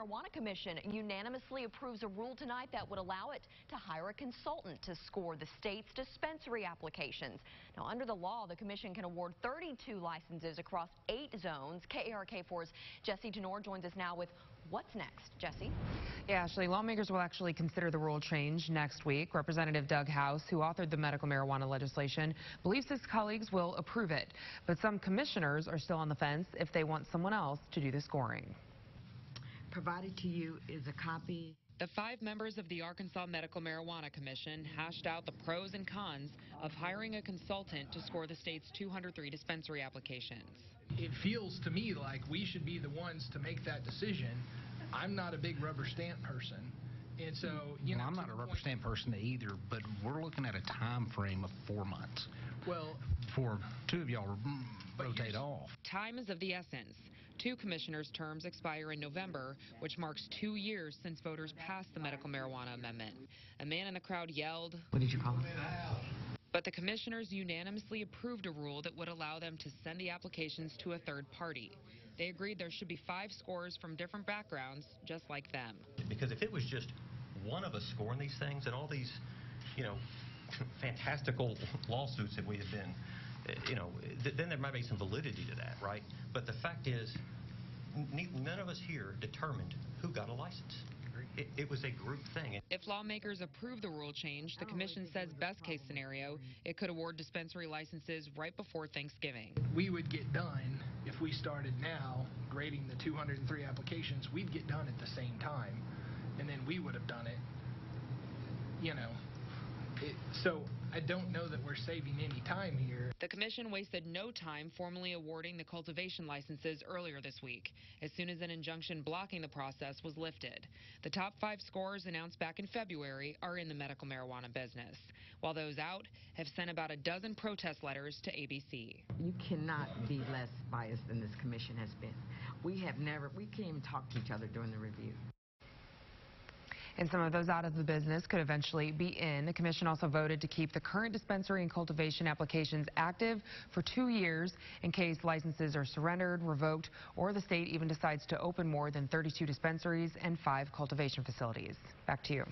Marijuana Commission unanimously approves a rule tonight that would allow it to hire a consultant to score the state's dispensary applications. Now, under the law, the commission can award 32 licenses across 8 zones. KARK4's Jesse Tenor joins us now with what's next. Jesse? Yeah, Ashley, lawmakers will actually consider the rule change next week. Representative Doug House, who authored the medical marijuana legislation, believes his colleagues will approve it. But some commissioners are still on the fence if they want someone else to do the scoring. Provided to you is a copy. The 5 members of the Arkansas Medical Marijuana Commission hashed out the pros and cons of hiring a consultant to score the state's 203 dispensary applications. It feels to me like we should be the ones to make that decision. I'm not a big rubber stamp person. And so, you know, I'm not a rubber stamp person either, but we're looking at a time frame of 4 months. Well, for 2 of y'all to rotate off. Time is of the essence. 2 commissioners' terms expire in November, which marks 2 years since voters passed the medical marijuana amendment. A man in the crowd yelled, What did you call him? But the commissioners unanimously approved a rule that would allow them to send the applications to a third party. They agreed there should be 5 scorers from different backgrounds, just like them. Because if it was just one of us scoring these things and all these, fantastical lawsuits that we have been, then there might be some validity to that, right? But the fact is, none of us here determined who got a license. It was a group thing. If lawmakers approve the rule change, the commission says best case scenario, it could award dispensary licenses right before Thanksgiving. we would get done if we started now grading the 203 applications. We'd get done at the same time, and then we would have done it. So I don't know that we're saving any time here. The commission wasted no time formally awarding the cultivation licenses earlier this week, as soon as an injunction blocking the process was lifted. The top 5 scorers announced back in February are in the medical marijuana business, while those out have sent about a dozen protest letters to ABC. You cannot be less biased than this commission has been. We can't even talk to each other during the review. And some of those out of the business could eventually be in. The commission also voted to keep the current dispensary and cultivation applications active for 2 years in case licenses are surrendered, revoked, or the state even decides to open more than 32 dispensaries and 5 cultivation facilities. Back to you.